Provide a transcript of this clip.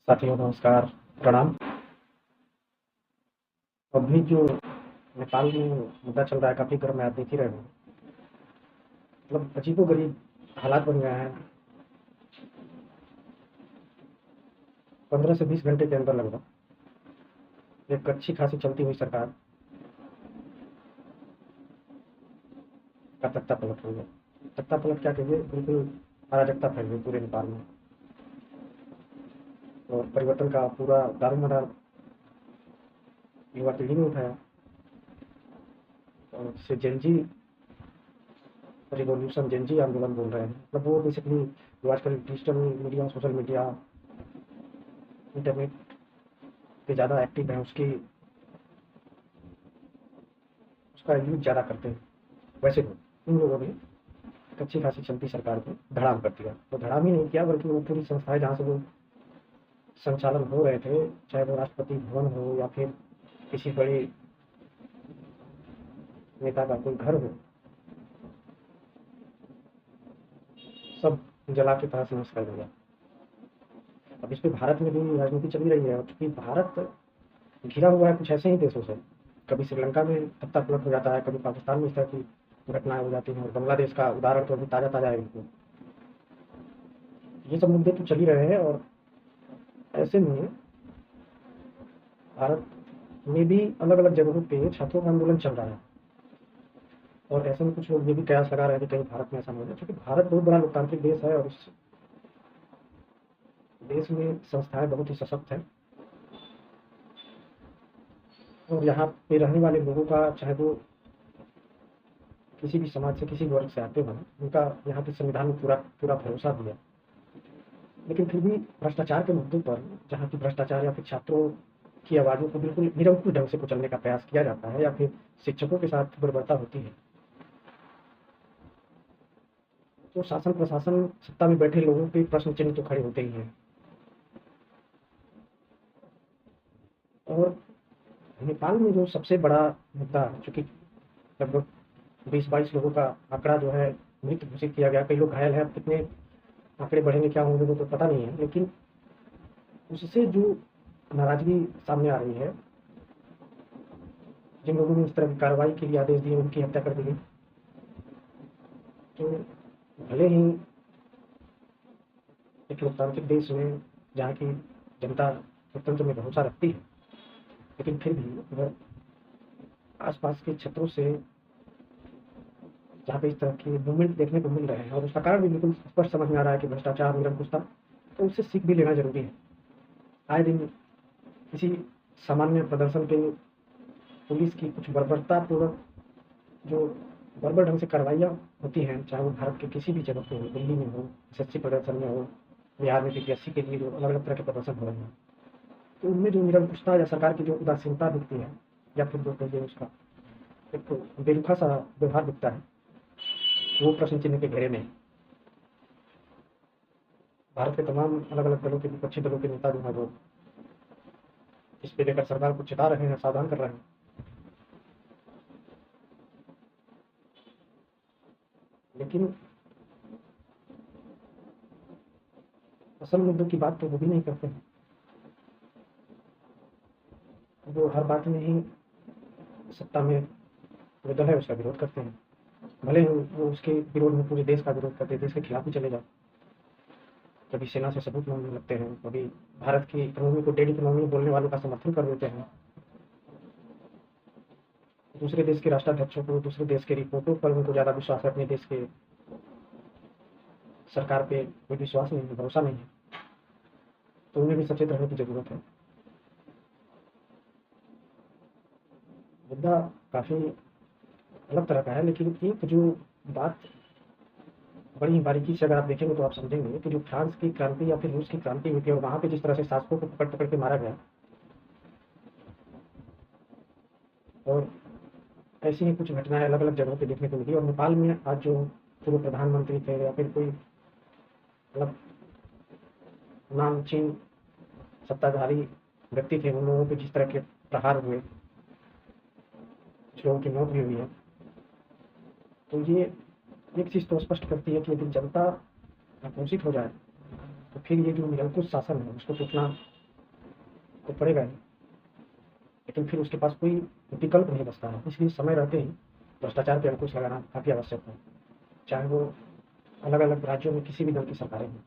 साथियों नमस्कार, प्रणाम। अभी जो नेपाल में मुद्दा चल रहा है काफ़ी गर्म है, आप देख ही रहे हो। मतलब अजीबो-गरीब हालात बन गए हैं। 15 से 20 घंटे के अंदर लगभग एक अच्छी खासी चलती हुई सरकार का तख्ता पलट हो गया। तख्ता पलट क्या कहिए, बिल्कुल अराजकता फैल गई पूरे नेपाल में। और परिवर्तन का पूरा दारोमदार युवा पीढ़ी ने उठाया और जिसे जेन-ज़ी रिवॉल्यूशन, जेन-ज़ी आंदोलन बोल रहे हैं। मतलब वो बेसिकली जो आजकल digital media, social media, internet पे ज़्यादा एक्टिव हैं, उसकी उसका यूज़ ज़्यादा करते हैं। वैसे तो इन लोगों ने एक अच्छी खासी चलती सरकार को धड़ाम कर दिया। तो धड़ाम ही नहीं किया, बल्कि वो पूरी संस्थाएं जहाँ से वो संचालन हो रहे थे, चाहे वो राष्ट्रपति भवन हो या फिर किसी बड़े नेता का कोई घर हो, सब जला के तहस नहस कर दिया। अब इस पे भारत में भी राजनीति चली रही है, क्योंकि भारत घिरा हुआ है कुछ ऐसे ही देशों से। कभी श्रीलंका में तख्ता पलट हो जाता है, कभी पाकिस्तान में इस तरह की घटनाएं हो जाती हैं, और बांग्लादेश का उदाहरण तो अभी ताज़ा ताज़ा है बिल्कुल। ये सब मुद्दे तो चल ही रहे हैं, और ऐसे में भारत में भी अलग अलग जगहों पे छात्रों का आंदोलन चल रहा है। और ऐसे में कुछ लोग ये भी कयास लगा रहे हैं कि कहीं भारत में ऐसा नहीं हो, क्योंकि भारत बहुत बड़ा लोकतांत्रिक देश है और इस देश में संस्थाएं बहुत ही सशक्त हैं। और यहाँ पे रहने वाले लोगों का, चाहे वो किसी भी समाज से, किसी वर्ग से आते हों, उनका यहाँ के संविधान में पूरा पूरा भरोसा भी है। लेकिन फिर भी भ्रष्टाचार के मुद्दों पर, जहाँ की भ्रष्टाचार या फिर छात्रों की आवाज़ों को बिल्कुल निरंकुश ढंग से कुचलने का प्रयास किया जाता है, या फिर शिक्षकों के साथ बर्बरता होती है, तो शासन प्रशासन सत्ता में बैठे लोगों के प्रश्न चिन्ह तो खड़े होते ही हैं। और नेपाल में जो सबसे बड़ा मुद्दा, चूंकि लगभग 20-22 लोगों का आंकड़ा जो है मृत घोषित किया गया, कई लोग घायल हैं, अब कितने आंकड़े बढ़ेंगे क्या होंगे वो तो पता नहीं है, लेकिन उससे जो नाराजगी सामने आ रही है, जिन लोगों ने इस तरह की कार्रवाई के लिए आदेश दिए उनकी हत्या कर दी गई। तो भले ही एक लोकतांत्रिक देश में, जहाँ की जनता लोकतंत्र में भरोसा रखती है, लेकिन फिर भी अगर आसपास के क्षेत्रों से जहाँ पे इस तरह के मूवमेंट देखने को मिल रहे हैं, और उसका कारण भी बिल्कुल स्पष्ट समझ में आ रहा है कि भ्रष्टाचार, निरंकुशता, तो उससे सीख भी लेना जरूरी है। आए दिन किसी सामान्य प्रदर्शन पे पुलिस की कुछ बर्बरतापूर्वक जो बर्बर ढंग से कार्रवाइयाँ होती हैं, चाहे वो भारत के किसी भी जगह पे हो, दिल्ली में हो, एसएससी प्रदर्शन में हो, बिहार में बीपीएससी के लिए जो अलग अलग तरह के प्रदर्शन हो रहे हैं, तो उनमें जो निरंकुशता या सरकार की जो उदासीनता दिखती है, या फिर जो कहिए उसका एक तो बेरुखा सा व्यवहार दिखता है, वो प्रश्न चिन्ह के घेरे में है। भारत के तमाम अलग अलग दलों के, विपक्षी दलों के नेता जो हैं वो इस पे लेकर सरकार को चिता रहे हैं, सावधान कर रहे हैं। लेकिन असल मुद्दों की बात तो वो भी नहीं करते हैं। वो हर बात में ही सत्ता में जो दल है उसका विरोध करते हैं, भले ही वो उसके विरोध में पूरे देश का विरोध करते हैं, देश के खिलाफ ही चले जाओ। कभी सेना से सबूत मांगने लगते हैं, कभी भारत की इकोनॉमी को डेड इकोनॉमी बोलने वालों का समर्थन कर देते हैं, दूसरे देश के राष्ट्राध्यक्षों को, दूसरे देश के रिपोर्टों पर उनको ज़्यादा विश्वास है, अपने देश के सरकार पे कोई विश्वास नहीं है, भरोसा नहीं है। तो उन्हें भी सचेत रहने की ज़रूरत है। मुद्दा काफ़ी अलग तरह का है, लेकिन एक जो बात बड़ी ही बारीकी से अगर आप देखेंगे तो आप समझेंगे कि जो फ्रांस की क्रांति या फिर रूस की क्रांति हुई थी, और वहाँ पे जिस तरह से शासकों को पकड़ पकड़ के मारा गया, और ऐसी ही कुछ घटनाएं अलग अलग जगहों पे देखने को मिली। और नेपाल में आज जो पूर्व प्रधानमंत्री थे या फिर कोई मतलब नामचीन सत्ताधारी व्यक्ति थे, उन लोगों पे जिस तरह के प्रहार हुए, कुछ लोगों की मौत भी हुई है, तो ये एक चीज़ तो स्पष्ट करती है कि यदि जनता आक्रोशित हो जाए तो फिर ये जो निरंकुश शासन है उसको टूटना तो पड़ेगा ही, लेकिन फिर उसके पास कोई विकल्प नहीं बचता है। इसलिए समय रहते ही भ्रष्टाचार पे अंकुश लगाना काफ़ी आवश्यक है, चाहे वो अलग अलग राज्यों में किसी भी दल की सरकारें हों।